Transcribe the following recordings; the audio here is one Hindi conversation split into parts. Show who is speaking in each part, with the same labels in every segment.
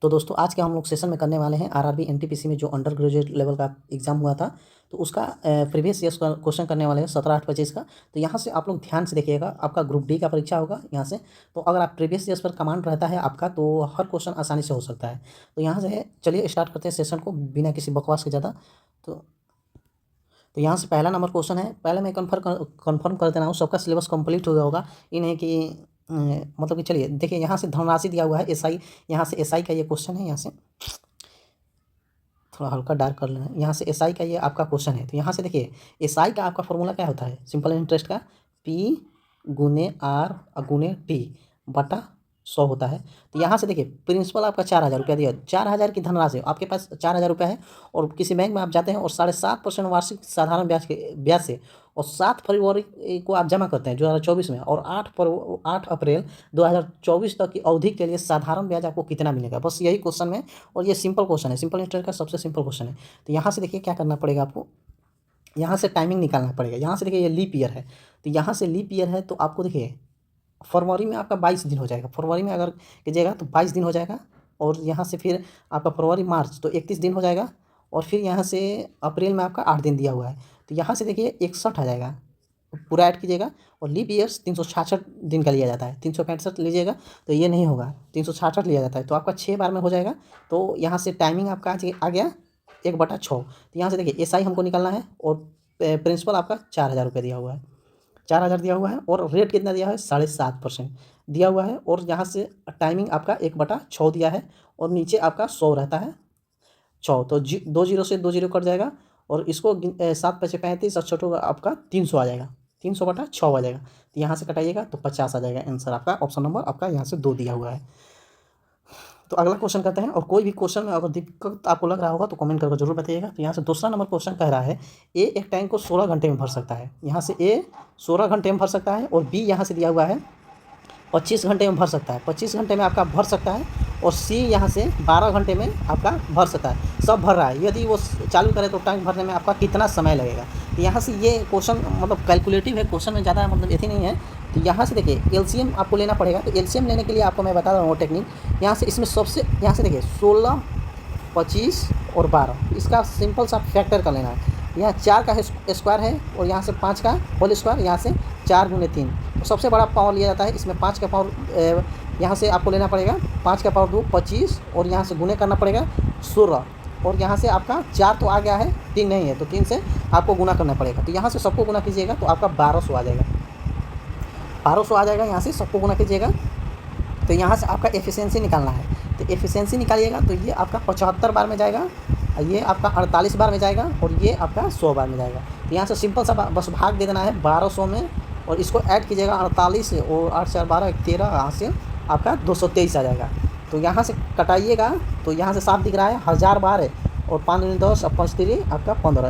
Speaker 1: तो दोस्तों आज के हम लोग सेशन में करने वाले हैं आरआरबी एनटीपीसी में जो अंडर ग्रेजुएट लेवल का एग्ज़ाम हुआ था, तो उसका प्रीवियस ईयर्स का क्वेश्चन करने वाले हैं 17-8-25 का। तो यहाँ से आप लोग ध्यान से देखिएगा, आपका ग्रुप डी का परीक्षा होगा यहाँ से। तो अगर आप प्रीवियस ईयर्स पर कमांड रहता है आपका, तो हर क्वेश्चन आसानी से हो सकता है। तो यहाँ से चलिए स्टार्ट करते हैं सेशन को बिना किसी बकवास के ज़्यादा। तो यहाँ से पहला नंबर क्वेश्चन है। पहले मैं कन्फर्म कर देना हूँ, सबका सिलेबस कंप्लीट हो गया होगा। ये नहीं कि मतलब कि चलिए देखिए, यहाँ से धनराशि दिया हुआ है एसआई। यहाँ से एसआई का ये क्वेश्चन है। यहाँ से थोड़ा हल्का डार्क कर लेना। यहाँ से एसआई का ये आपका क्वेश्चन है। तो यहाँ से देखिए, एसआई का आपका फॉर्मूला क्या होता है? सिंपल इंटरेस्ट का पी गुने आर गुने टी बटा 100 होता है। तो यहाँ से देखिए, प्रिंसिपल आपका 4,000 रुपया दिया। 4,000 की धनराशि आपके पास 4,000 रुपया है, और किसी बैंक में आप जाते हैं और 7.5% वार्षिक साधारण ब्याज से और 7 फरवरी को आप जमा करते हैं 2024 में, और 8 अप्रैल 2024 तक की अवधि के लिए साधारण ब्याज आपको कितना मिलेगा? बस यही क्वेश्चन में, और ये सिंपल क्वेश्चन है, सिंपल इंटरेस्ट का सबसे सिंपल क्वेश्चन है। तो यहाँ से देखिए क्या करना पड़ेगा आपको, यहाँ से टाइमिंग निकालना पड़ेगा। यहाँ से देखिए ये लीप ईयर है, तो यहाँ से लीप ईयर है तो आपको देखिए फरवरी में आपका 22 दिन हो जाएगा। फरवरी में अगर कीजिएगा तो 22 दिन हो जाएगा, और यहाँ से फिर आपका फरवरी मार्च तो 31 दिन हो जाएगा, और फिर यहाँ से अप्रैल में आपका 8 दिन दिया हुआ है। तो यहाँ से देखिए 61 आ जाएगा, पूरा ऐड कीजिएगा। और लीप ईयर्स 366 दिन का लिया जाता है, 365 लीजिएगा तो ये नहीं होगा, 366 लिया जाता है। तो आपका 6 बार में हो जाएगा। तो यहाँ से टाइमिंग आपका आ गया 1/6। तो यहाँ से देखिए एसआई हमको निकालना है, और प्रिंसिपल आपका 4,000 रुपये दिया हुआ है, 4,000 दिया हुआ है, और रेट कितना दिया है? 7.5% दिया हुआ है। और यहाँ से टाइमिंग आपका 1/6 दिया है, और नीचे आपका 100 रहता है 6। तो 2 जीरो से 2 जीरो कट जाएगा, और इसको 7×5 = 35 और छोटो आपका 300 आ जाएगा, 300/6 आ जाएगा। तो यहाँ से कटाइएगा तो 50 आ जाएगा आंसर आपका। ऑप्शन नंबर आपका यहाँ से 2 दिया हुआ है। तो अगला क्वेश्चन करते हैं, और कोई भी क्वेश्चन में अगर दिक्कत आपको लग रहा होगा तो कमेंट करके जरूर बताइएगा। तो यहाँ से दूसरा नंबर क्वेश्चन कह रहा है, ए एक टैंक को 16 घंटे में भर सकता है। यहाँ से ए 16 घंटे में भर सकता है, और बी यहाँ से दिया हुआ है 25 घंटे में भर सकता है, 25 घंटे में आपका भर सकता है, और सी यहाँ से 12 घंटे में आपका भर सकता है। सब भर रहा है, यदि वो चालू करे तो टैंक भरने में आपका कितना समय लगेगा? तो यहाँ से ये क्वेश्चन मतलब कैलकुलेटिव है, क्वेश्चन में ज़्यादा मतलब यही नहीं है। तो यहाँ से देखिए एलसीएम आपको लेना पड़ेगा। तो एलसीएम लेने के लिए आपको मैं बता रहा हूँ वो टेक्निक। यहाँ से इसमें सबसे यहाँ से देखिए 16, 25 और 12, इसका सिंपल सा फैक्टर कर लेना है। यहाँ 4 का स्क्वायर है, और यहाँ से 5 का होल स्क्वायर, यहाँ से 4 × 3। तो सबसे बड़ा पावर लिया जाता है इसमें 5 का पावर। यहाँ से आपको लेना पड़ेगा 5 का पावर 2 25, और यहाँ से गुने करना पड़ेगा 16, और यहाँ से आपका 4 तो आ गया है, 3 नहीं है, तो 3 से आपको गुना करना पड़ेगा। तो यहाँ से सबको गुना कीजिएगा तो आपका 1200 आ जाएगा, 1200 आ जाएगा। यहाँ से सबको गुना कीजिएगा। तो यहाँ से आपका एफिशिएंसी निकालना है। तो एफिशिएंसी निकालिएगा तो ये आपका 75 बार में जाएगा, ये आपका 48 बार में जाएगा, और ये आपका 100 बार में जाएगा। तो यहाँ से सिंपल सा बस भाग दे देना है 1200 में, और इसको ऐड कीजिएगा 48 से, और 8 4 12 13, यहाँ से आपका 223 आ जाएगा। तो यहाँ से कटाइएगा तो यहाँ से साफ दिख रहा है 1000 बार है, और 5 × 10 और 5 3 आपका 15,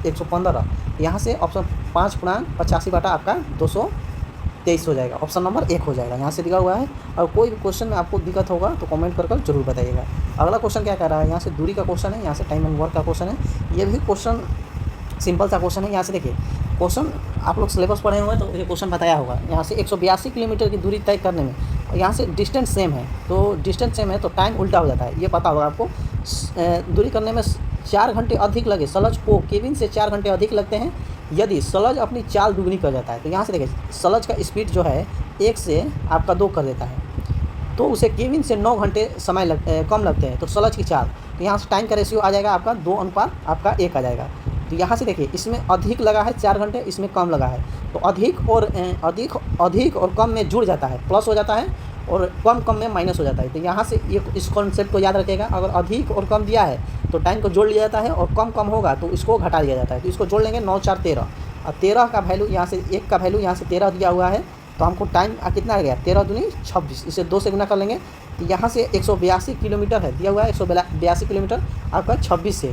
Speaker 1: 115। यहाँ से ऑप्शन 5 × 85 बटा आपका 223 हो जाएगा। ऑप्शन नंबर 1 हो जाएगा, यहाँ से दिया हुआ है। और कोई भी क्वेश्चन में आपको दिक्कत होगा तो कमेंट कर जरूर बताइएगा। अगला क्वेश्चन क्या कह रहा है? यहाँ से दूरी का क्वेश्चन है, यहाँ से टाइम एंड वर्क का क्वेश्चन है। ये भी क्वेश्चन सिंपल सा क्वेश्चन है। यहाँ से देखिए क्वेश्चन आप लोग सिलेबस पढ़े हुए हैं तो ये क्वेश्चन बताया होगा। यहाँ से 182 किलोमीटर की दूरी तय करने में, और यहाँ से डिस्टेंस सेम है, तो डिस्टेंस सेम है तो टाइम उल्टा हो जाता है, ये पता होगा आपको। दूरी करने में 4 घंटे अधिक लगे, सलज को केबिन से 4 घंटे अधिक लगते हैं यदि सलज अपनी चाल दुगनी कर जाता है। तो यहाँ से देखिए सलज का स्पीड जो है 1 से आपका 2 कर देता है, तो उसे केबिन से 9 घंटे समय कम लगते हैं। तो सलज की चाल, तो यहाँ से टाइम का रेशियो आ जाएगा आपका 2:1 आ जाएगा। तो यहाँ से देखिए इसमें अधिक लगा है 4 घंटे, इसमें कम लगा है, तो अधिक और कम में जुड़ जाता है, प्लस हो जाता है, और कम में माइनस हो जाता है। तो यहाँ से ये इस कॉन्सेप्ट को याद रखिएगा। अगर अधिक और कम दिया है तो टाइम को जोड़ लिया जाता है, और कम होगा तो इसको घटा दिया जाता है। तो इसको जोड़ लेंगे 9 4 13, और 13 का वैल्यू यहाँ से 1 का वैल्यू यहाँ से 13 दिया हुआ है, तो हमको टाइम कितना आ गया? 13 दूनी 26, इसे 2 से गुना कर लेंगे। तो यहाँ से 182 किलोमीटर है दिया हुआ है, 182 किलोमीटर आपका 26 से।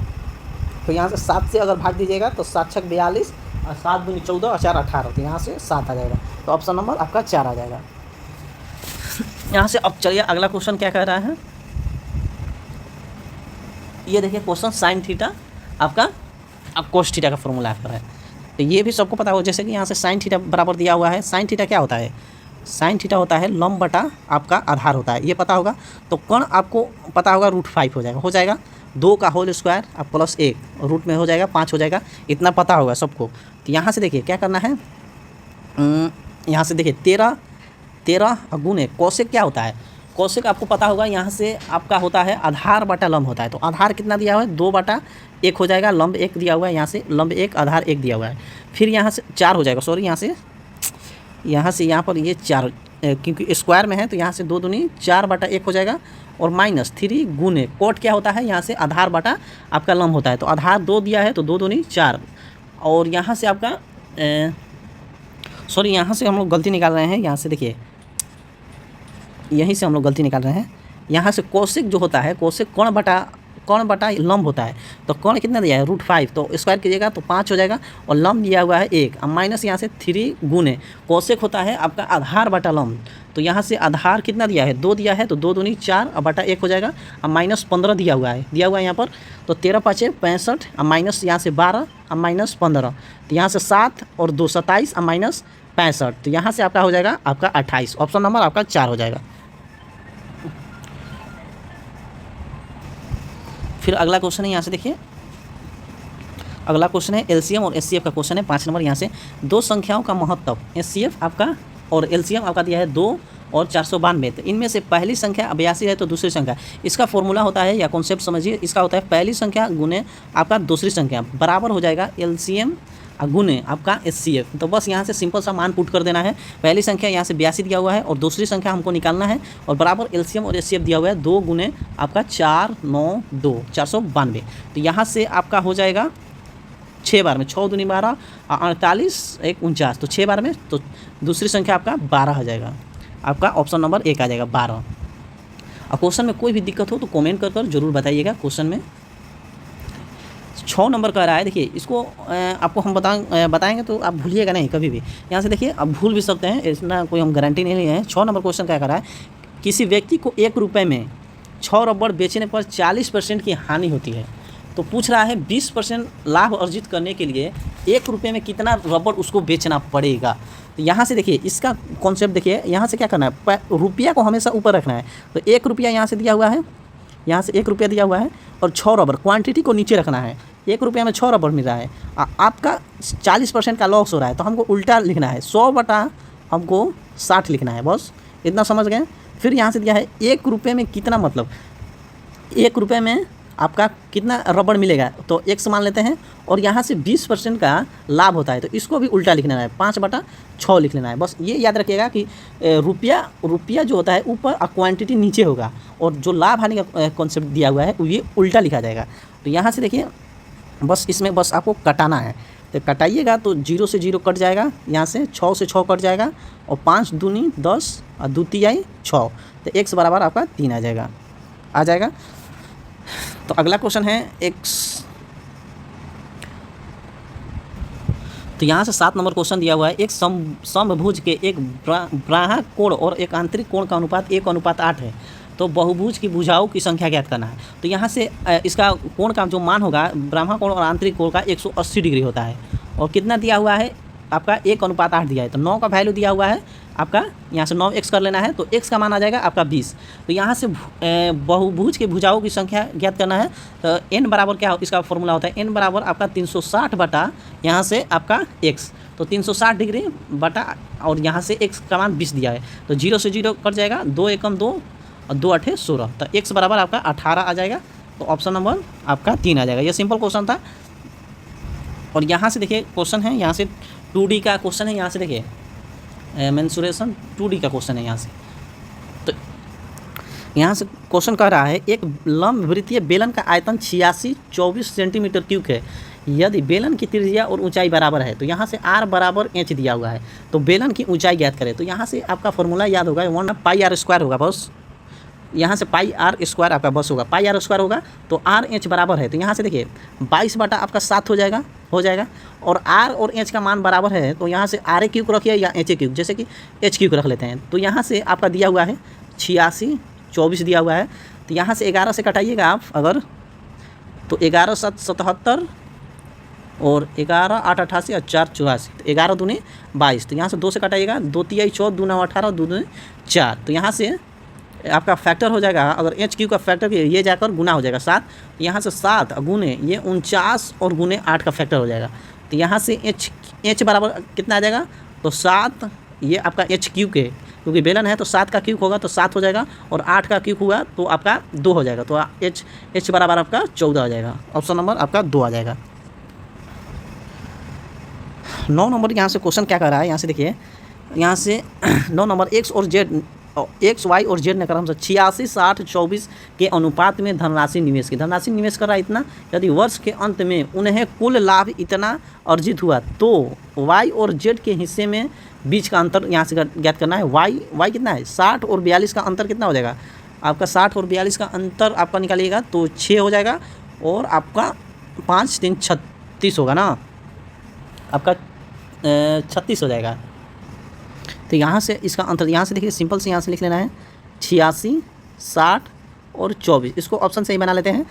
Speaker 1: तो यहाँ से 7 से अगर भाग दीजिएगा तो 7 6 42, और 7 दूनी 14 और 4 18, तो यहाँ से 7 आ जाएगा। तो ऑप्शन नंबर आपका 4 आ जाएगा। यहाँ से अब चलिए अगला क्वेश्चन क्या कह रहा है, ये देखिए क्वेश्चन साइन थीटा आपका अब कोस थीटा का फॉर्मूला आता है। तो ये भी सबको पता हो, जैसे कि यहाँ से साइन थीटा बराबर दिया हुआ है। साइन थीटा क्या होता है? साइन थीटा होता है लंब बटा आपका आधार होता है, ये पता होगा। तो कर्ण आपको पता होगा √5 हो जाएगा 2 का होल स्क्वायर अब +1 रूट में हो जाएगा 5 हो जाएगा, इतना पता होगा सबको। तो यहाँ से देखिए क्या करना है, यहाँ से देखिए 13 गुणे कोसेक क्या होता है, कोसेक आपको पता होगा यहाँ से आपका होता है आधार बटा लंब होता है। तो आधार कितना दिया हुआ है 2/1 हो जाएगा, लंब 1 दिया हुआ है, यहाँ से लंब 1 आधार 1 दिया हुआ है, फिर यहाँ से 4 हो जाएगा, सॉरी यहाँ से यहाँ पर ये 4 क्योंकि स्क्वायर में है तो यहाँ से 2 दूनी 4/1 हो जाएगा और -3 गुने कोट क्या होता है यहाँ से आधार बटा आपका लंब होता है। तो आधार 2 दिया है तो 2 दूनी 4 और यहाँ से आपका सॉरी यहाँ से हम लोग गलती निकाल रहे हैं, यहाँ से देखिए यहीं से हम लोग गलती निकाल रहे हैं। यहाँ से कोसेक जो होता है कोसेक कर्ण बटा लंब होता है। तो कर्ण कितना दिया है √5 तो स्क्वायर कीजिएगा तो 5 हो जाएगा और लंब दिया हुआ है 1 अब माइनस यहाँ से 3 गुने कोसेक होता है आपका आधार बटा लंब। तो यहाँ से आधार कितना दिया है 2 दिया है तो 2 दूनी 4 अब बटा 1 हो जाएगा अब -15 दिया हुआ है यहाँ पर। तो 13 × 5 = 65 अब माइनस यहाँ से 12 अब -15 तो यहाँ से 7 और 2 27 अब -65 तो यहाँ से आपका हो जाएगा आपका 28, ऑप्शन नंबर आपका 4 हो जाएगा। फिर अगला क्वेश्चन है, यहाँ से देखिए अगला क्वेश्चन है एलसीएम और एचसीएफ का क्वेश्चन है 5 नंबर। यहाँ से दो संख्याओं का महत्तव एचसीएफ आपका और एलसीएम आपका दिया है 2 और 492। तो इनमें से पहली संख्या 82 है तो दूसरी संख्या, इसका फॉर्मूला होता है या कॉन्सेप्ट समझिए, इसका होता है पहली संख्या गुने आपका दूसरी संख्या बराबर हो जाएगा एलसीएम गुने आपका एचसीएफ। तो बस यहाँ से सिंपल सा मान पुट कर देना है, पहली संख्या यहाँ से 82 दिया हुआ है और दूसरी संख्या हमको निकालना है और बराबर एलसीएम और एचसीएफ दिया हुआ है 2 गुने आपका 492 492। तो यहाँ से आपका हो जाएगा 6 बार में 6 दूनी 12 48 1 49 तो 6 बार में तो दूसरी संख्या आपका 12 आ जाएगा, आपका ऑप्शन नंबर 1 आ जाएगा 12। और क्वेश्चन में कोई भी दिक्कत हो तो कमेंट कर जरूर बताइएगा। क्वेश्चन में 6 नंबर का रहा है, देखिए इसको आपको हम बताएंगे तो आप भूलिएगा नहीं कभी भी। यहाँ से देखिए आप भूल भी सकते हैं, इतना कोई हम गारंटी नहीं लिए हैं। 6 नंबर क्वेश्चन क्या कर रहा है, किसी व्यक्ति को 1 रुपये में 6 रबड़ बेचने पर 40% की हानि होती है। तो पूछ रहा है 20% लाभ अर्जित करने के लिए 1 रुपये में कितना रबड़ उसको बेचना पड़ेगा। तो यहाँ से देखिए इसका कॉन्सेप्ट देखिए, यहाँ से क्या करना है, रुपया को हमेशा ऊपर रखना है। तो 1 रुपया यहाँ से दिया हुआ है, यहाँ से 1 रुपया दिया हुआ है और 6 रबड़ क्वांटिटी को नीचे रखना है। 1 रुपया में 6 रबड़ मिल रहा है, आपका 40% का लॉस हो रहा है तो हमको उल्टा लिखना है, 100 बटा हमको 60 लिखना है, बस इतना समझ गए। फिर यहाँ से दिया है 1 रुपये में कितना, मतलब 1 रुपये में आपका कितना रबड़ मिलेगा तो x मान लेते हैं और यहाँ से 20% का लाभ होता है तो इसको भी उल्टा लिखना है, 5/6 लिख लेना है। बस ये याद रखिएगा कि रुपया जो होता है ऊपर और क्वांटिटी नीचे होगा और जो लाभ हानि का कॉन्सेप्ट दिया हुआ है ये उल्टा लिखा जाएगा। तो यहाँ से देखिए बस इसमें बस आपको कटाना है, तो कटाइएगा तो 0 से 0 कट जाएगा, यहाँ से 6 से 6 कट जाएगा और 5 दूनी 10 और 2 तिहाई 6 तो x बराबर आपका 3 आ जाएगा। तो अगला क्वेश्चन है x, तो यहाँ से 7 नंबर क्वेश्चन दिया हुआ है, एक समभुज के एक बाह्य कोण और एक आंतरिक कोण का अनुपात 1:8 है। तो बहुभुज की भुजाओं की संख्या ज्ञात करना है। तो यहाँ से इसका कोण का जो मान होगा ब्राह्मण कोण और आंतरिक कोण का 180 डिग्री होता है और कितना दिया हुआ है आपका 1:8 दिया है। तो 9 का वैल्यू दिया हुआ है आपका, यहाँ से 9x कर लेना है तो x का मान आ जाएगा आपका 20। तो यहाँ से बहुभुज के भुजाओं की संख्या ज्ञात करना है। तो n बराबर क्या इसका फॉर्मूला होता है, n बराबर आपका 360 बटा यहाँ से आपका x, तो 360 डिग्री बटा और यहाँ से x का मान 20 दिया है तो 0 से 0 कट जाएगा, 2 एकम 2 और 2 8 16 तो x बराबर आपका 18 आ जाएगा। तो ऑप्शन नंबर आपका 3 आ जाएगा। ये सिंपल क्वेश्चन था। और यहाँ से देखिए क्वेश्चन है, यहाँ से 2D का क्वेश्चन है, यहाँ से देखिए मेंसुरेशन 2D का क्वेश्चन है। यहाँ से तो यहाँ से क्वेश्चन कह रहा है एक लंब वृत्तीय बेलन का आयतन 86-24 सेंटीमीटर क्यूब है, यदि बेलन की त्रिज्या और ऊंचाई बराबर है। तो यहाँ से r बराबर h दिया हुआ है तो बेलन की ऊंचाई ज्ञात करें। तो यहाँ से आपका फॉर्मूला याद होगा 1πr² होगा, बस यहाँ से πr² आपका बस होगा, πr² होगा तो RH बराबर है। तो यहाँ से देखिए 22 बटा आपका 7 हो जाएगा और r और h का मान बराबर है तो यहाँ से r³ रखिए या h³, जैसे कि h³ रख लेते हैं। तो यहाँ से आपका दिया हुआ है 86-24 दिया हुआ है तो यहाँ से 11 से कटाइएगा आप अगर, तो 11 7 77 और 11 8 88 और 4 84, तो 11 दूनी 22। तो यहाँ से 2 से कटाइएगा, 2 तिहाई 14, 2 9 18, 2 दूनी 4। तो यहाँ से आपका फैक्टर हो जाएगा, अगर एच क्यू का फैक्टर ये जाकर गुना हो जाएगा 7। यहाँ से 7 गुने ये 49 और गुने 8 का फैक्टर हो जाएगा। तो यहाँ से एच बराबर कितना आ जाएगा, तो 7 ये आपका एच क्यू के, क्योंकि बेलन है तो 7 का क्यूब होगा तो 7 हो जाएगा, और 8 का क्यूब हुआ तो आपका 2 हो जाएगा। तो एच बराबर आपका 14 हो जाएगा। ऑप्शन नंबर आपका 2 आ जाएगा। 9 नंबर यहाँ से क्वेश्चन क्या कर रहा है, यहाँ से देखिए, यहाँ से 9 नंबर एक्स वाई और जेड ने क्रम से 86 60 24 के अनुपात में धनराशि निवेश की। धनराशि निवेश कर रहा है इतना, यदि वर्ष के अंत में उन्हें कुल लाभ इतना अर्जित हुआ तो वाई और जेड के हिस्से में बीच का अंतर यहाँ से ज्ञात करना है। वाई कितना है, 60 और 42 का अंतर कितना हो जाएगा आपका, 60 और 42 का अंतर आपका निकालिएगा तो 6 हो जाएगा, और आपका 5 3 36 होगा ना, आपका 36 हो जाएगा। तो यहाँ से इसका अंतर, यहाँ से देखिए सिंपल से यहाँ से लिख लेना है 86 60 और 24, इसको ऑप्शन से ही बना लेते हैं।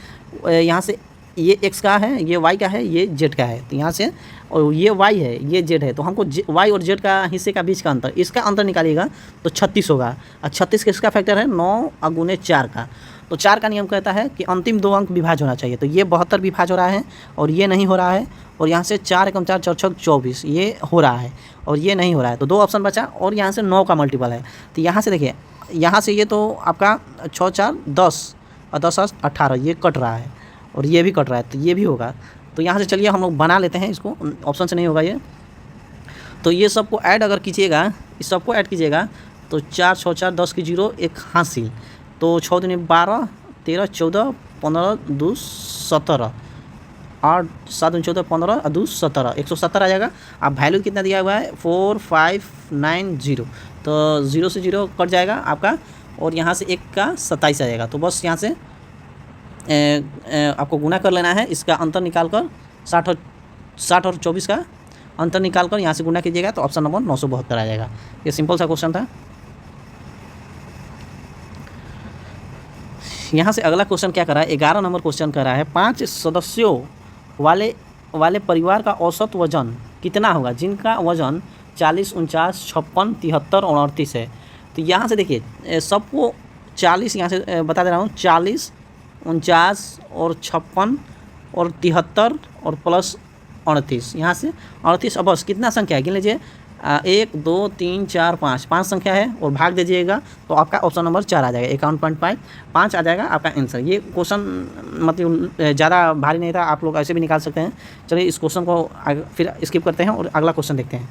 Speaker 1: यहाँ से ये x का है, ये y का है, ये z का है, तो यहाँ से, और ये y है, ये z है, तो हमको y और z का हिस्से का बीच का अंतर, इसका अंतर निकालिएगा तो 36 होगा। और 36 किसका फैक्टर है, 9 गुने 4 का। तो 4 का नियम कहता है कि अंतिम 2 अंक विभाज्य होना चाहिए, तो ये 72 विभाज्य हो रहा है और ये नहीं हो रहा है, और यहाँ से 4 एकम 4 4 6 24 ये हो रहा है और ये नहीं हो रहा है, तो 2 ऑप्शन बचा, और यहाँ से 9 का मल्टीपल है। तो यहाँ से देखिए, यहाँ से ये तो आपका 6 4 10 और 10 18 ये कट रहा है, और ये भी कट रहा है, तो ये भी होगा। तो यहाँ से चलिए हम लोग बना लेते हैं इसको, ऑप्शन से नहीं होगा ये। तो ये सबको ऐड अगर कीजिएगा, इस सबको ऐड कीजिएगा तो 4 6 4 10 की 0 एक हासिल, तो 6 दूनी 12 13 14 15 2 17 8 7 दूनी 14 15 और 2 17 170 आ जाएगा। अब वैल्यू कितना दिया हुआ है 4590, तो 0 से 0 कट जाएगा आपका, और यहाँ से 1 का 27 आ जाएगा। तो बस यहाँ से आपको गुना कर लेना है, इसका अंतर निकाल कर 60 और 24 का अंतर निकाल कर यहाँ से गुना कीजिएगा, तो ऑप्शन नंबर 972 आ जाएगा। ये सिंपल सा क्वेश्चन था। यहाँ से अगला क्वेश्चन क्या कर रहा है, 11 नंबर क्वेश्चन कर रहा है, 5 सदस्यों वाले परिवार का औसत वजन कितना होगा जिनका वजन 40 49 56 73 और 38 है। तो यहाँ से देखिए सबको 40, यहाँ से बता दे रहा हूँ, 40 49 और 56 और 73 और प्लस 38, यहाँ से 38। अब बस कितना संख्या है गिन लीजिए, 1 2 3 4 5 संख्या है, और भाग दीजिएगा तो आपका ऑप्शन नंबर 4 आ जाएगा, 51.5 आ जाएगा आपका आंसर। ये क्वेश्चन मतलब ज़्यादा भारी नहीं था, आप लोग ऐसे भी निकाल सकते हैं। चलिए इस क्वेश्चन को फिर स्किप करते हैं और अगला क्वेश्चन देखते हैं।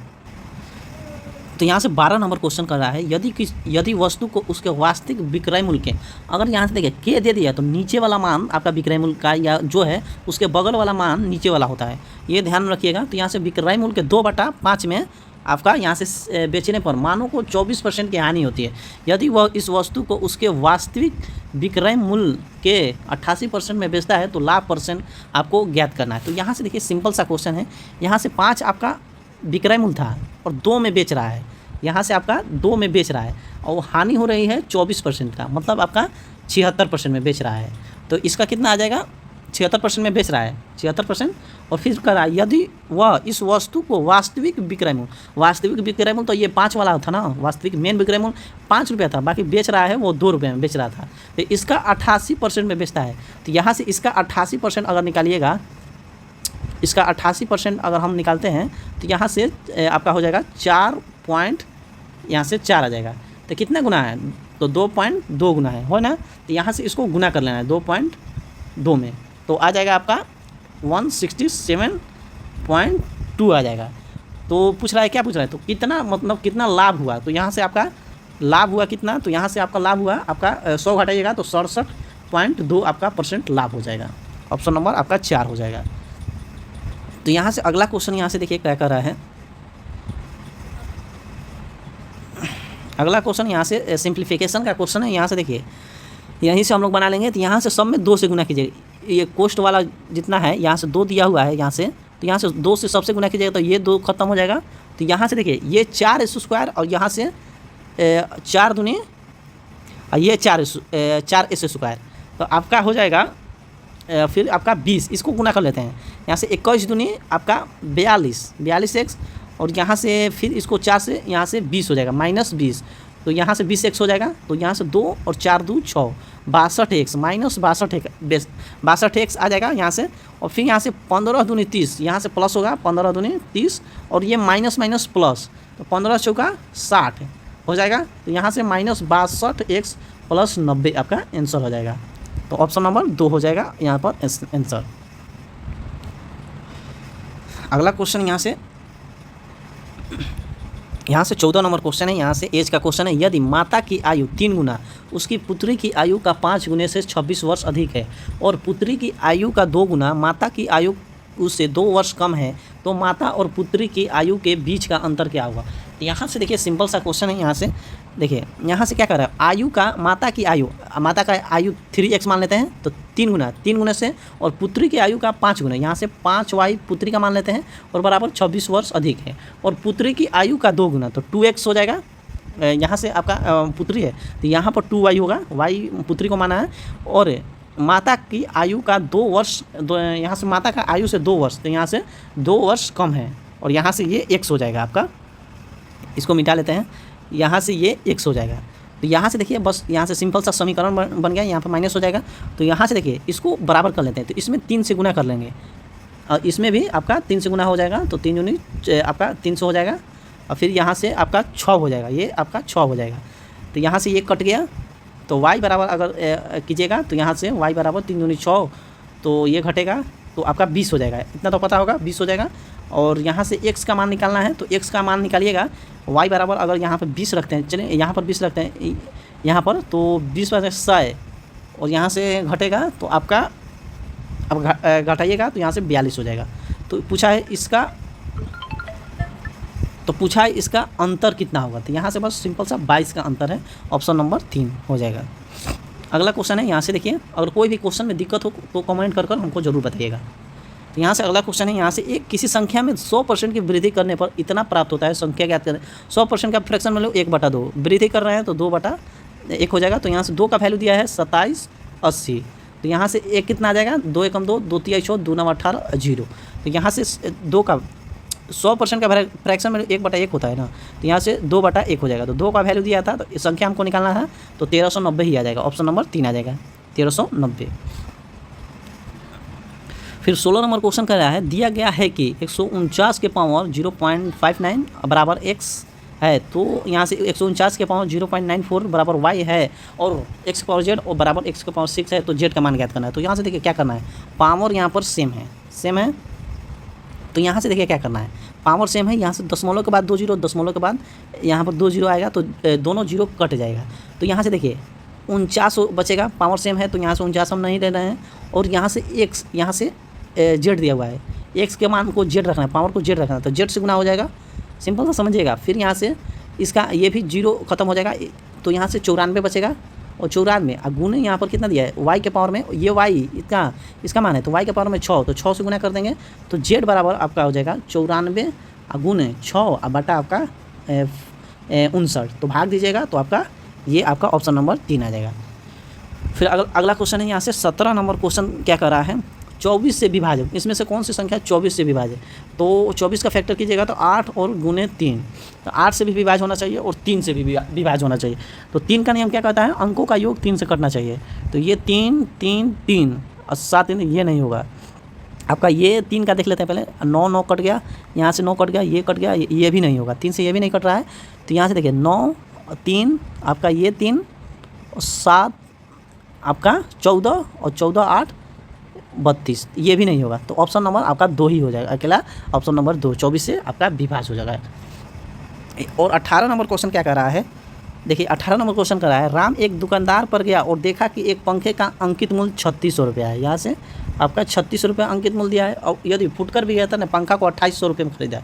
Speaker 1: तो यहाँ से 12 नंबर क्वेश्चन कर रहा है, यदि वस्तु को उसके वास्तविक विक्रय मूल्य के, अगर यहाँ से देखिए के दे दिया तो नीचे वाला मान आपका विक्रय मूल्य का या जो है उसके बगल वाला मान नीचे वाला होता है, ये ध्यान में रखिएगा। तो यहाँ से विक्रय मूल्य के 2/5 में आपका यहाँ से बेचने पर मानों को 24% की हानि होती है। यदि वह इस वस्तु को उसके वास्तविक विक्रय मूल्य के 88% में बेचता है तो लाभ परसेंट आपको ज्ञात करना है। तो यहाँ से देखिए सिंपल सा क्वेश्चन है, यहाँ से 5 आपका विक्रय मूल्य था और 2 में बेच रहा है, यहाँ से आपका 2 में बेच रहा है और हानि हो रही है 24% का, मतलब आपका 76% में बेच रहा है। तो इसका कितना आ जाएगा, 76% में बेच रहा है 76%, और फिर कह रहा है यदि वह इस वस्तु को वास्तविक विक्रय मूल्य तो ये 5 वाला था ना, वास्तविक मेन विक्रय मूल्य 5 रुपया था, बाकी बेच रहा है वो 2 रुपये में बेच रहा था, तो इसका 88% में बेचता है। तो यहाँ से इसका 88% अगर निकालिएगा, इसका 88% अगर हम निकालते हैं तो यहाँ से आपका हो जाएगा 4 पॉइंट, यहाँ से 4 आ जाएगा। तो कितना गुना है, तो 2.2 गुना है, हो ना। तो यहाँ से इसको गुना कर लेना है 2.2 में, तो आ जाएगा आपका 167.2 आ जाएगा। तो पूछ रहा है, क्या पूछ रहा है, तो कितना मतलब कितना लाभ हुआ, तो यहाँ से आपका लाभ हुआ कितना, तो यहाँ से आपका लाभ हुआ आपका 100 घटाइएगा तो 67.2 आपका % लाभ हो जाएगा। ऑप्शन नंबर आपका 4 हो जाएगा। तो यहाँ से अगला क्वेश्चन यहाँ से देखिए क्या कर रहा है, अगला क्वेश्चन यहाँ से सिंप्लीफिकेशन का क्वेश्चन है। यहाँ से देखिए यहीं से हम लोग बना लेंगे, तो यहाँ से सब में 2 से गुना कीजिएगा, ये कोष्ट वाला जितना है यहाँ से 2 दिया हुआ है यहाँ से, तो यहाँ से 2 से सबसे गुना कीजिएगा तो ये 2 खत्म हो जाएगा। तो यहाँ से देखिए ये 4s² और यहाँ से 4 दूनी ये 4s², तो आपका हो जाएगा फिर आपका 20, इसको गुना कर लेते हैं, यहाँ से 21 दूनी आपका 42x, और यहाँ से फिर इसको 4 से यहाँ से 20 हो जाएगा, -20, तो यहाँ से 20x हो जाएगा, तो यहाँ से 2 और 4 2 6, 62x -62x आ जाएगा यहाँ से। और फिर यहाँ से 15 दूनी 30, यहाँ से प्लस होगा 15 दूनी 30, और ये माइनस माइनस प्लस, तो 15 चौका 60 हो जाएगा, तो यहाँ से -62x + 90 आपका आंसर हो जाएगा। तो ऑप्शन नंबर 2 हो जाएगा यहाँ पर आंसर। अगला क्वेश्चन यहाँ से 14 नंबर क्वेश्चन है, यहाँ से एज का क्वेश्चन है। यदि माता की आयु 3 गुना उसकी पुत्री की आयु का 5 गुने से 26 वर्ष अधिक है, और पुत्री की आयु का 2 गुना माता की आयु उससे 2 वर्ष कम है, तो माता और पुत्री की आयु के बीच का अंतर क्या होगा। तो यहाँ से देखिए सिंपल सा क्वेश्चन है। यहाँ से देखिए, यहाँ से क्या कर रहा है, आयु का माता का आयु 3x मान लेते हैं, तो 3 गुना से, और पुत्री की आयु का 5 गुना, यहाँ से 5y पुत्री का मान लेते हैं, और बराबर 26 वर्ष अधिक है, और पुत्री की आयु का 2 गुना, तो 2x हो जाएगा। यहाँ से आपका पुत्री है, तो यहाँ पर 2y होगा, y पुत्री को माना है, और माता की आयु का 2 वर्ष, यहाँ से माता का आयु से 2 वर्ष, तो यहाँ से 2 वर्ष कम है, और यहाँ से ये x हो जाएगा आपका। इसको मिटा लेते हैं, यहाँ से ये x हो जाएगा। तो यहाँ से देखिए, बस यहाँ से सिंपल सा समीकरण बन गया, यहाँ पर माइनस हो जाएगा। तो यहाँ से देखिए इसको बराबर कर लेते हैं, तो इसमें 3 से गुना कर लेंगे, और इसमें भी आपका 3 से गुना हो जाएगा, तो 3 यूनिट आपका 300 हो जाएगा, और फिर यहाँ से आपका 6 हो जाएगा, ये आपका 6 हो जाएगा। तो यहाँ से ये कट गया, तो y बराबर अगर कीजिएगा, तो यहाँ से y बराबर 3 दूनी 6, तो ये घटेगा, तो आपका 20 हो जाएगा। इतना तो पता होगा, 20 हो जाएगा। और यहाँ से x का मान निकालना है, तो x का मान निकालिएगा, y बराबर अगर यहाँ पर 20 रखते हैं, चलिए यहाँ पर 20 रखते हैं यहाँ पर, तो 20 × 100, और यहाँ से घटेगा, तो आपका अब घटाइएगा, तो यहाँ से 42 हो जाएगा। तो पूछा है इसका अंतर कितना होगा, तो यहाँ से बस सिंपल सा 22 का अंतर है, ऑप्शन नंबर 3 हो जाएगा। अगला क्वेश्चन है, यहाँ से देखिए, अगर कोई भी क्वेश्चन में दिक्कत हो तो कमेंट कर हमको ज़रूर बताइएगा। तो यहाँ से अगला क्वेश्चन है, यहाँ से एक किसी संख्या में 100% की वृद्धि करने पर इतना प्राप्त होता है, संख्या ज्ञात करें। 100% का फ्रैक्शन मतलब 1/2, वृद्धि कर रहे हैं तो 2/1 हो जाएगा। तो यहाँ से 2 का वैल्यू दिया है 2780, तो यहाँ से 1 कितना आ जाएगा, 2 × 2 2 × 6 2 × 9 18 0। तो यहाँ से 2 का 100% का फ्रैक्शन में 1/1 होता है ना, तो यहाँ से 2/1 हो जाएगा। तो 2 का वैल्यू दिया था, तो संख्या हमको निकालना है, तो 1390 ही आ जाएगा, ऑप्शन नंबर 3 आ जाएगा, 1390। फिर 16 नंबर क्वेश्चन कर रहा है, दिया गया है कि 149 के पावर 0.59 बराबर x है, तो यहाँ से 149 के पावर 0.94 बराबर y है, और x के पावर z और बराबर x के पावर 6 है, तो z का मान ज्ञात करना है। तो यहाँ से देखिए क्या करना है, पावर यहाँ पर सेम है, तो यहाँ से देखिए क्या करना है, पावर सेम है, यहाँ से दशमलव के बाद 2 जीरो, दशमलव के बाद यहाँ पर 2 जीरो आएगा, तो दोनों जीरो कट जाएगा। तो यहाँ से देखिए 49 बचेगा, पावर सेम है, तो यहाँ से 49 हम नहीं ले रहे हैं, और यहाँ से x, यहाँ से जेड दिया हुआ है, x के मान को जेड रखना है, पावर को जेड रखना है, तो जेड से गुना हो जाएगा, सिंपल सा समझिएगा। फिर यहाँ से इसका ये भी जीरो खत्म हो जाएगा, तो यहाँ से 94 बचेगा, और 94 अब गुने यहाँ पर कितना दिया है, y के पावर में, ये y इसका मान है, तो y के पावर में 6, तो 6 से गुना कर देंगे, तो z बराबर आपका हो जाएगा 94 गुने 6 बटा आपका 59, तो भाग दीजिएगा, तो आपका ये आपका ऑप्शन नंबर 3 आ जाएगा। फिर अगला क्वेश्चन है, यहाँ से 17 नंबर क्वेश्चन क्या कर रहा है, 24 से विभाजक, इसमें से कौन सी संख्या 24 से विभाजक, तो 24 का फैक्टर कीजिएगा, तो 8 और गुने 3, तो 8 से भी विभाज्य होना चाहिए, और 3 से भी विभाज्य होना चाहिए। तो 3 का नियम क्या कहता है, अंकों का योग 3 से कटना चाहिए, तो ये 3 3 3 और 7 ये नहीं होगा आपका, ये 3 का देख लेते हैं पहले, 9 9 कट गया, यहाँ से 9 कट गया, ये कट गया, ये भी नहीं होगा, 3 से ये भी नहीं कट रहा है। तो यहाँ से देखिए 9 3 आपका ये 3 और 7 आपका 14 और 14 8 32, ये भी नहीं होगा, तो ऑप्शन नंबर आपका 2 ही हो जाएगा, अकेला ऑप्शन नंबर 2, 24 से आपका विभाज्य हो जाएगा। और 18 नंबर क्वेश्चन क्या कर रहा है, देखिए 18 नंबर क्वेश्चन कर रहा है, राम एक दुकानदार पर गया और देखा कि एक पंखे का अंकित मूल्य 3600 रुपया है, यहाँ से आपका 3600 रुपया अंकित मूल्य दिया है, और यदि फुटकर भी गया था ना, पंखा को 2800 रुपये में खरीदा,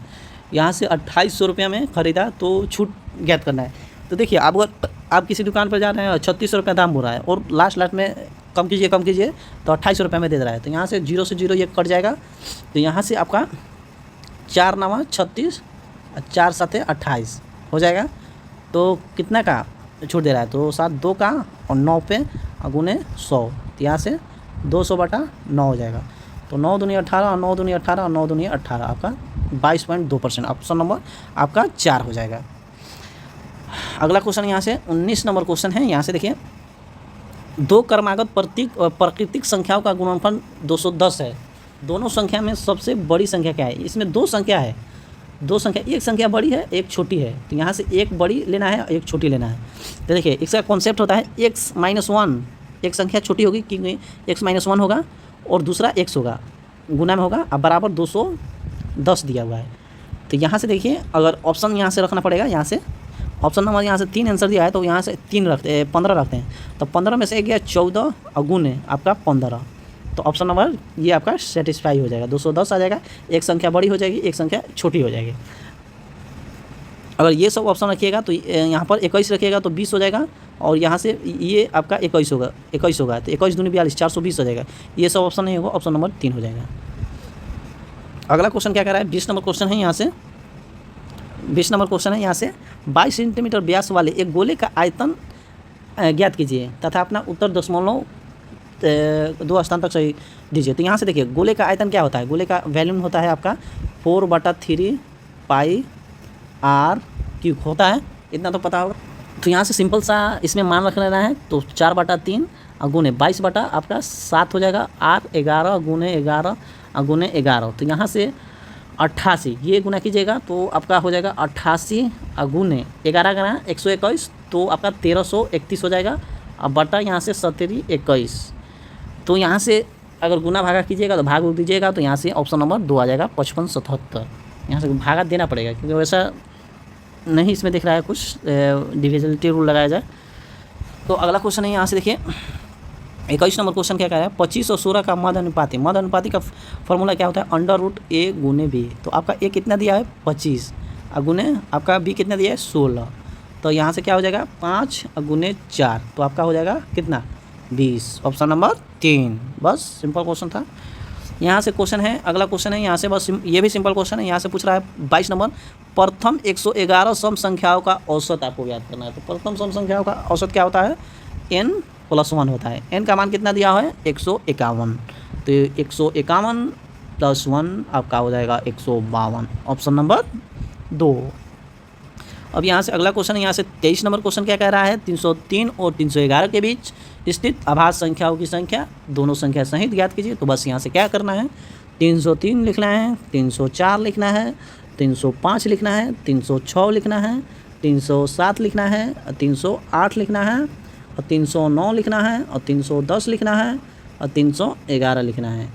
Speaker 1: यहाँ से 2800 रुपये में खरीदा, तो छूट ज्ञात करना है। तो देखिए अगर आप किसी दुकान पर जा रहे हैं, 3600 रुपया दाम बोल रहा है, और लास्ट में कम कीजिए तो 2800 रुपये में दे रहा है, तो यहाँ से 0 से 0 ये कट जाएगा, तो यहाँ से आपका 4 9 36 4 7 28 हो जाएगा। तो कितना का छूट दे रहा है, तो 7 2 का और 9 पे गुने 100, तो यहाँ से 200/9 हो जाएगा, तो 9 दूनी 18 और 9 दूनी 18 और 9 दूनी 18 आपका 22.2%। ऑप्शन नंबर आपका 4 हो जाएगा। अगला क्वेश्चन यहाँ से 19 नंबर क्वेश्चन है। यहाँ से देखिए, दो क्रमागत प्राकृतिक संख्याओं का गुणनफल 210 है। दोनों संख्या में सबसे बड़ी संख्या क्या है? इसमें दो संख्या है, एक संख्या बड़ी है, एक छोटी है। तो यहाँ से एक बड़ी लेना है, एक छोटी लेना है। तो देखिए, इसका कॉन्सेप्ट होता है x-1, एक संख्या छोटी होगी क्योंकि x-1 होगा और दूसरा x होगा, गुना में होगा, अब बराबर 210 दिया हुआ है। तो यहाँ से देखिए, अगर ऑप्शन यहाँ से रखना पड़ेगा, यहाँ से ऑप्शन नंबर यहाँ से 3 आंसर दिया है तो यहाँ से 15 रखते हैं। तो 15 में से एक गया 14 और गुने आपका 15, तो ऑप्शन नंबर ये आपका सेटिस्फाई हो जाएगा, 210 आ जाएगा। एक संख्या बड़ी हो जाएगी, एक संख्या छोटी हो जाएगी। अगर ये सब ऑप्शन रखिएगा तो यहाँ पर 21 रखिएगा तो 20 हो जाएगा, और यहाँ से ये आपका 21 होगा, तो 21 दूनी 42, 420 हो जाएगा। ये सब ऑप्शन नहीं होगा, ऑप्शन नंबर 3 हो जाएगा। अगला क्वेश्चन क्या कह रहा है? 20 नंबर क्वेश्चन है। यहाँ से 20 नंबर क्वेश्चन है। यहाँ से 22 सेंटीमीटर व्यास वाले एक गोले का आयतन ज्ञात कीजिए तथा अपना उत्तर 2 स्थान तक सही दीजिए। तो यहाँ से देखिए, गोले का आयतन क्या होता है? गोले का वॉल्यूम होता है आपका 4/3 पाई r क्यूब होता है, इतना तो पता होगा। तो यहाँ से सिंपल सा इसमें मान रख लेना है, तो 4/3 और गुने 22 बटा आपका 7 हो जाएगा, r 11 गुने 11 और गुने 11। तो यहाँ से 88 ये गुना कीजिएगा तो आपका हो जाएगा 88 और गुने 11 गुना 121, तो आपका 1331 हो जाएगा। अब बटा यहाँ से 17 21, तो यहाँ से अगर गुना भागा कीजिएगा तो भाग दीजिएगा, तो यहाँ से ऑप्शन नंबर 2 आ जाएगा, 5577। यहाँ से भागा देना पड़ेगा क्योंकि वैसा नहीं इसमें दिख रहा है कुछ, डिविजिबिलिटी रूल लगाया जाए। तो अगला क्वेश्चन है। यहाँ से देखिए, 21 नंबर क्वेश्चन क्या कह रहा है? 25 और 16 का मध्य अनुपाती का फॉर्मूला क्या होता है? √a गुने b। तो आपका a कितना दिया है? 25 और गुने आपका b कितना दिया है? 16। तो यहाँ से क्या हो जाएगा? 5 और गुने 4, तो आपका हो जाएगा कितना? 20। Option number 3। बस सिंपल क्वेश्चन था। यहाँ से क्वेश्चन है, अगला क्वेश्चन है। यहाँ से बस ये भी सिंपल क्वेश्चन है। यहाँ से पूछ रहा है 22 नंबर, प्रथम 111 सम संख्याओं का औसत आपको याद करना है। तो प्रथम सम संख्याओं का औसत क्या होता है? n+1 होता है। n का मान कितना दिया है? 151। तो 151 + 1 आपका हो जाएगा 152। Option number 2। अब यहाँ से अगला क्वेश्चन है। यहाँ से 23 नंबर क्वेश्चन क्या कह रहा है? 303 और 311 के बीच स्थित अभाज्य संख्याओं की संख्या दोनों संख्या सहित ज्ञात कीजिए। तो बस यहाँ से क्या करना है? 303 लिखना है, 304 लिखना है, 305 लिखना है, 306 लिखना है, 307 लिखना है, 308 लिखना है, और 309 लिखना है, और 310 लिखना है, और 311 लिखना है।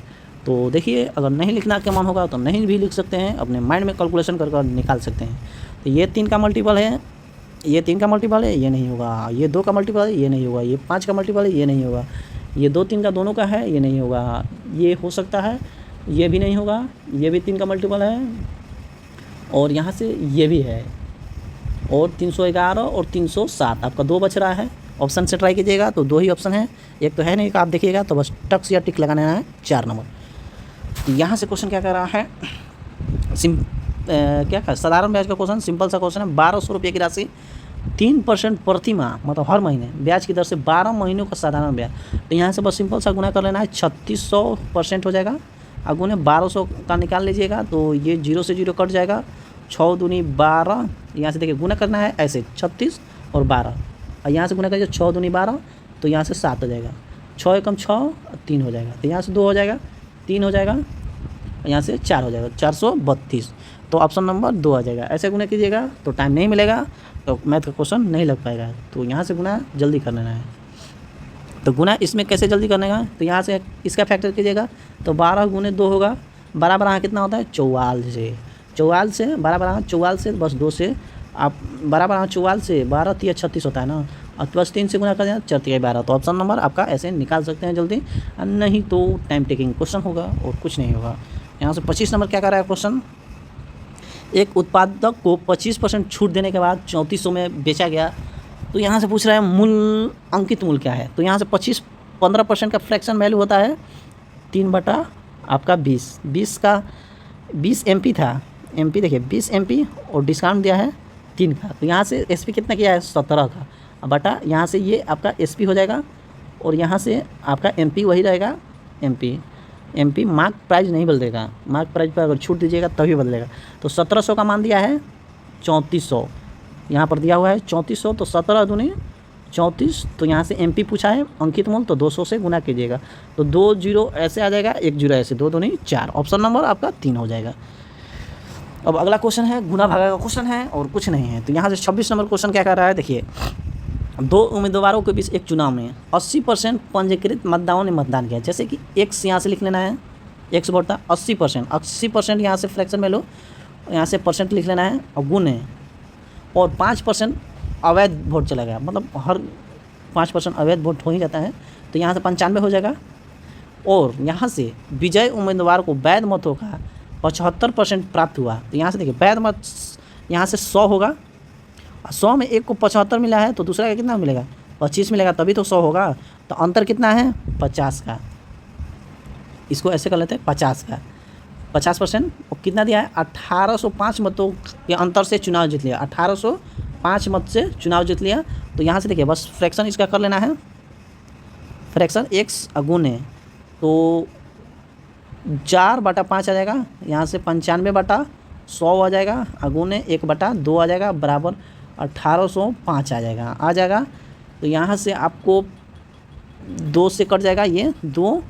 Speaker 1: तो देखिए, अगर नहीं लिखना का मन होगा तो नहीं भी लिख सकते हैं, अपने माइंड में कैलकुलेशन कर निकाल सकते हैं। तो ये 3 का मल्टीपल है, ये 3 का मल्टीपल है, ये नहीं होगा। ये 2 का मल्टीपल है, ये नहीं होगा। ये 5 का मल्टीपल है, ये नहीं होगा। ये 2 3 का दोनों का है, ये नहीं होगा। ये हो सकता है, ये भी नहीं होगा। ये भी 3 का मल्टीपल है, और यहाँ से ये भी है, और 311 और 307 आपका 2 बच रहा है। ऑप्शन से ट्राई कीजिएगा तो 2 ही ऑप्शन है, एक तो है नहीं। आप देखिएगा तो बस टक्स या टिक लगाना है 4 नंबर। यहाँ से क्वेश्चन क्या कर रहा है? क्या साधारण ब्याज का क्वेश्चन, सिंपल सा क्वेश्चन है। 1200 रुपये की राशि 3% प्रति माह, मतलब हर महीने ब्याज की दर से 12 महीनों का साधारण ब्याज। तो यहाँ से बस सिंपल सा गुना कर लेना है, 3600% हो जाएगा। और गुने 1200 का निकाल लीजिएगा तो ये 0 से 0 कट जाएगा। 6 दूनी 12, यहाँ से देखिए गुना करना है ऐसे 36 और 12, और यहाँ से गुना करिए 6 दूनी 12, तो यहाँ से 7 हो जाएगा। 6 एकम 6, 3 हो जाएगा। तो यहाँ से 2 हो जाएगा, 3 हो जाएगा, यहाँ से 4 हो जाएगा, 432। तो ऑप्शन नंबर 2 आ जाएगा। ऐसे गुना कीजिएगा तो टाइम नहीं मिलेगा, तो मैथ का क्वेश्चन नहीं लग पाएगा। तो यहाँ से गुना जल्दी कर लेना है। तो गुना इसमें कैसे जल्दी करने का? तो यहाँ से इसका फैक्टर कीजिएगा तो 12 गुने 2 होगा, बराबर यहाँ कितना होता है? 44। 44 से बराबर 44 से बस 2 से आप बराबर 44 से 12 3 36 होता है ना, और प्लस 3 से गुना कर देना 4 3 12। तो ऑप्शन नंबर आपका ऐसे निकाल सकते हैं जल्दी, नहीं तो टाइम टेकिंग क्वेश्चन होगा और कुछ नहीं होगा। यहाँ से 25 नंबर क्या कर रहा है क्वेश्चन? एक उत्पादक को 25% छूट देने के बाद 3400 में बेचा गया। तो यहाँ से पूछ रहा है मूल, अंकित मूल्य क्या है? तो यहाँ से 15% का फ्रैक्शन वैल्यू होता है 3/20 का 20 MP था। MP देखिए 20 MP और डिस्काउंट दिया है 3 का। तो यहाँ से SP कितना किया है? 17 का, बटा यहाँ से ये आपका SP हो जाएगा, और यहाँ से आपका MP वही रहेगा MP। MP मार्क प्राइस नहीं बदलेगा, मार्क प्राइस पर अगर छूट दीजिएगा तभी बदलेगा। तो 1700 का मान दिया है 3400, यहाँ पर दिया हुआ है 3400, तो 17 दूनी 34, तो यहाँ से MP पूछा है अंकित मूल, तो 200 से गुना कीजिएगा, तो 2 जीरो ऐसे आ जाएगा, 1 जीरो ऐसे, 2 दूनी 4, ऑप्शन नंबर आपका 3 हो जाएगा। अब अगला क्वेश्चन है गुना भागा का क्वेश्चन है और कुछ नहीं है। तो यहाँ से 26 नंबर क्वेश्चन क्या कर रहा है, देखिए 2 उम्मीदवारों के बीच एक चुनाव में 80% पंजीकृत मतदाताओं ने मतदान किया। जैसे कि x यहाँ से लिख लेना है, x बटा 80% यहाँ से फ्रैक्शन में लो, यहाँ से परसेंट लिख लेना है और गुने, और 5% अवैध वोट चला गया, मतलब हर 5% अवैध वोट हो ही जाता है, तो यहाँ से 95 हो जाएगा। और यहाँ से विजय उम्मीदवार को वैध मतों का 75% प्राप्त हुआ। तो यहाँ से देखिए वैध मत यहाँ से 100 होगा, 100 में एक को 75 मिला है, तो दूसरा का कितना मिलेगा 25 मिलेगा, तभी तो 100 होगा। तो अंतर कितना है 50 का, इसको ऐसे कर लेते हैं 50 का, 50%, और कितना दिया है 1805 मतों के अंतर से चुनाव जीत लिया, 1805 मत से चुनाव जीत लिया। तो यहाँ से देखिए बस फ्रैक्शन इसका कर लेना है, फ्रैक्शन x अगुने, तो 4/5 आ जाएगा, यहाँ से 95/100 आ जाएगा, अगुने 1/2 आ जाएगा, बराबर 1805 आ जाएगा। तो यहाँ से आपको 2 से कट जाएगा ये 2,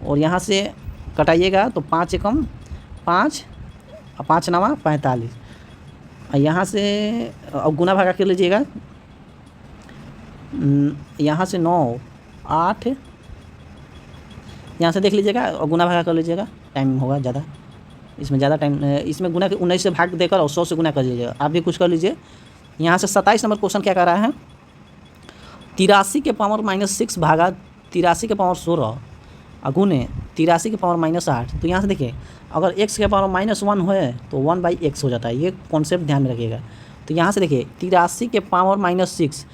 Speaker 1: और यहाँ से कटाइएगा तो 5 एकम 5, 5 नवा 45, यहाँ से अब गुना भागा कर लीजिएगा, यहाँ से 9 8, यहाँ से देख लीजिएगा और गुना भागा कर लीजिएगा, टाइम होगा ज़्यादा, इसमें ज़्यादा टाइम, इसमें गुना के 19 से भाग देकर और 100 से गुना कर लीजिएगा। आप भी कुछ कर लीजिए। यहाँ से 27 नंबर क्वेश्चन क्या कर रहा है, 83 के पावर -6 भागा 83 के पावर 16 अगुने 83 के पावर -8। तो यहाँ से देखिए अगर x के पावर -1 है तो 1/x हो जाता है, ये कॉन्सेप्ट ध्यान में रखिएगा। तो यहाँ से देखिए 83 के पावर -6,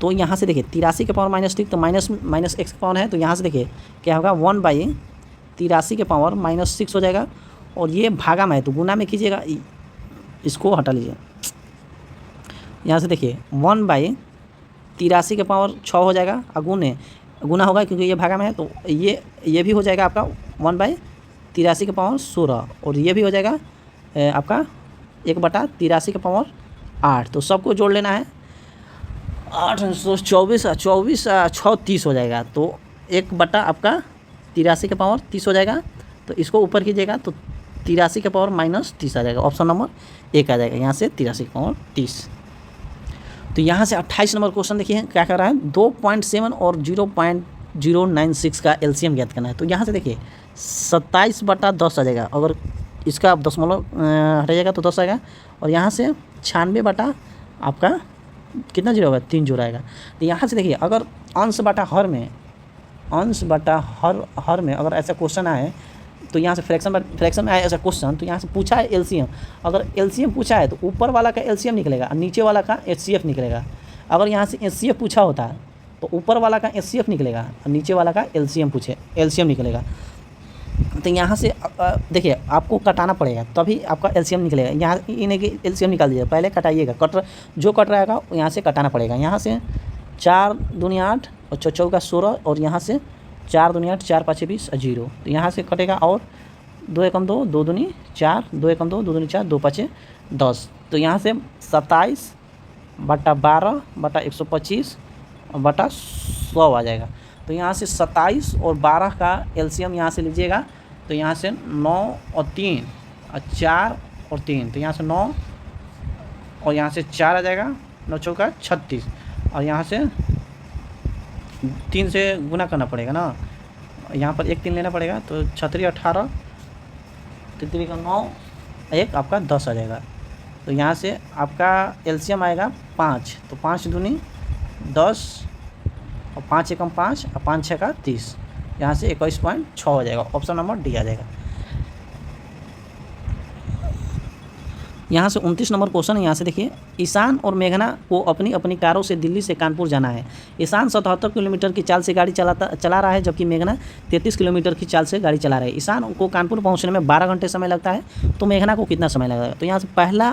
Speaker 1: तो यहाँ से देखिए 83 के पावर -6 तो माइनस x का पावर है, तो यहाँ से देखिए क्या होगा 1/83 के पावर -6 हो जाएगा, और ये भागा में है तो गुना में कीजिएगा, इसको हटा लीजिए। यहाँ से देखिए 1/83 के पावर 6 हो जाएगा, अगुने गुना होगा क्योंकि ये भागा में है, तो ये भी हो जाएगा आपका 1/83 के पावर 16, और ये भी हो जाएगा आपका 1/83 के पावर 8। तो सबको जोड़ लेना है, 8 24 6 30 हो जाएगा, तो 1/83 के पावर 30 हो जाएगा। तो इसको ऊपर कीजिएगा तो 83 के पावर -30 आ जाएगा, ऑप्शन नंबर 1 आ जाएगा, यहाँ से 83 के पावर 30। तो यहाँ से 28 नंबर क्वेश्चन देखिए क्या कर रहा है, 2.7 और 0.096 का एलसीएम ज्ञात करना है। तो यहाँ से देखिए 27/10 आ जाएगा, अगर इसका आप दशमलव हटाइएगा तो 10 आएगा, और यहाँ से 96 आपका कितना जीरो होगा 3 जीरो आएगा। तो यहाँ से देखिए अगर अंश बटा हर में अगर ऐसा क्वेश्चन आए, तो यहाँ से फ्रैक्शन में आया ऐसा क्वेश्चन, तो यहाँ से पूछा है एलसीएम, अगर एलसीएम पूछा है तो ऊपर वाला का एलसीएम निकलेगा और नीचे वाला का एचसीएफ निकलेगा। अगर यहाँ से एचसीएफ पूछा होता है तो ऊपर वाला का एचसीएफ निकलेगा और नीचे वाला का एलसीएम निकलेगा। तो यहाँ से देखिए आपको कटाना पड़ेगा तभी आपका एलसीएम निकलेगा। यहाँ इन्हें की एलसीएम निकाल दीजिए, पहले कटाइएगा, जो कट रहा है यहाँ से कटाना पड़ेगा। यहाँ से 4 दूनी 8 और 4 चौका 16, और यहाँ से 4 दूनी 8 4 5 20 0, तो यहाँ से कटेगा, और 2 एकम 2 2 दूनी 4 2 एकम 2 2 दूनी 4 2 5 10। तो यहाँ से 27/12/125/100 आ जाएगा। तो यहाँ से 27 और 12 का एलसीएम यहाँ से लीजिएगा, तो यहाँ से 9 और 3 और 4 और 3, तो यहाँ से 9 और यहाँ से 4 आ जाएगा, 9 चौका 36, और यहाँ से 3 से गुना करना पड़ेगा ना, यहाँ पर 1 3 लेना पड़ेगा, तो 36 18 3 का 9 1 आपका 10 आ जाएगा। तो यहाँ से आपका एलसीएम आएगा 5, तो 5 दूनी 10 और 5 एकम 5 और 5 6 का 30, यहाँ से 21.6 हो जाएगा, ऑप्शन नंबर डी आ जाएगा। यहाँ से 29 नंबर क्वेश्चन है। यहाँ से देखिए ईशान और मेघना को अपनी अपनी कारों से दिल्ली से कानपुर जाना है। ईशान 77 किलोमीटर की चाल से गाड़ी चला रहा है, जबकि मेघना 33 किलोमीटर की चाल से गाड़ी चला रहा है। ईशान को कानपुर पहुँचने में 12 घंटे समय लगता है, तो मेघना को कितना समय लगेगा। तो यहाँ से पहला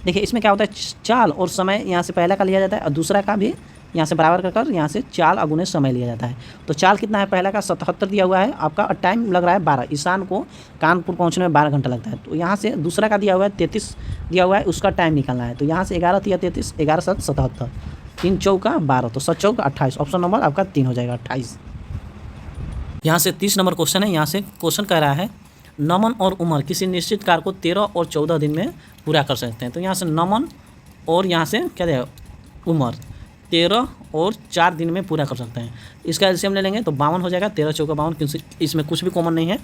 Speaker 1: देखिए इसमें क्या होता है, चाल और समय यहाँ से पहला का लिया जाता है और दूसरा का भी यहाँ से बराबर कर यहाँ से चाल अगुने समय लिया जाता है। तो चाल कितना है, पहला का 77 दिया हुआ है आपका, टाइम लग रहा है 12, ईशान को कानपुर पहुँचने में 12 घंटा लगता है। तो यहाँ से दूसरा का दिया हुआ है 33 दिया हुआ है, उसका टाइम निकालना है। तो यहाँ से 11 या 33, 11 7 77, 3 चौका 12, तो 7 चौका 28, ऑप्शन नंबर आपका 3 हो जाएगा 28। यहाँ से 30 नंबर क्वेश्चन है। यहाँ से क्वेश्चन कह रहा है नमन और उमर किसी निश्चित कार्य को 13 और 14 दिन में पूरा कर सकते हैं। तो यहाँ से नमन और यहाँ से क्या देगा उमर 13 और 4 दिन में पूरा कर सकते हैं। इसका एलसीएम ले लेंगे तो 52 हो जाएगा, 13 चौके 52, क्योंकि इसमें कुछ भी कॉमन नहीं है।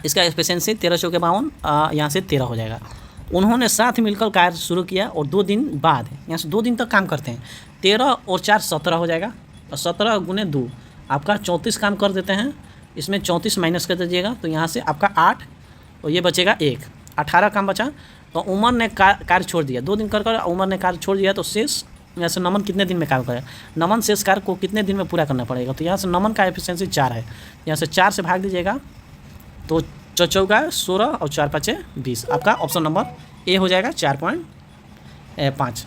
Speaker 1: इसका एफिशिएंसी 13 चौके 52, यहाँ से 13 हो जाएगा। उन्होंने साथ मिलकर कार्य शुरू किया और 2 दिन बाद, यहाँ से 2 दिन तक काम करते हैं। 13 और 4 17 हो जाएगा, और 17 गुने 2 आपका 34 काम कर देते हैं। इसमें 34 माइनस कर दीजिएगा, तो यहाँ से आपका 8 और ये बचेगा 1, 18 काम बचा। तो उमर ने कार्य छोड़ दिया, 2 दिन कर उमर ने कार्य छोड़ दिया, तो शेष यहाँ से नमन कितने दिन में कार्य करेगा, नमन शेष कार्य को कितने दिन में पूरा करना पड़ेगा। तो यहाँ से नमन का एफिशिएंसी 4 है, यहाँ से 4 से भाग दीजिएगा, तो 4 चौका 16 और 4 5 20, आपका ऑप्शन नंबर ए हो जाएगा 4.5।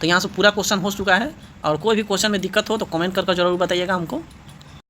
Speaker 1: तो यहाँ से पूरा क्वेश्चन हो चुका है। और कोई भी क्वेश्चन में दिक्कत हो तो कमेंट करके ज़रूर बताइएगा हमको।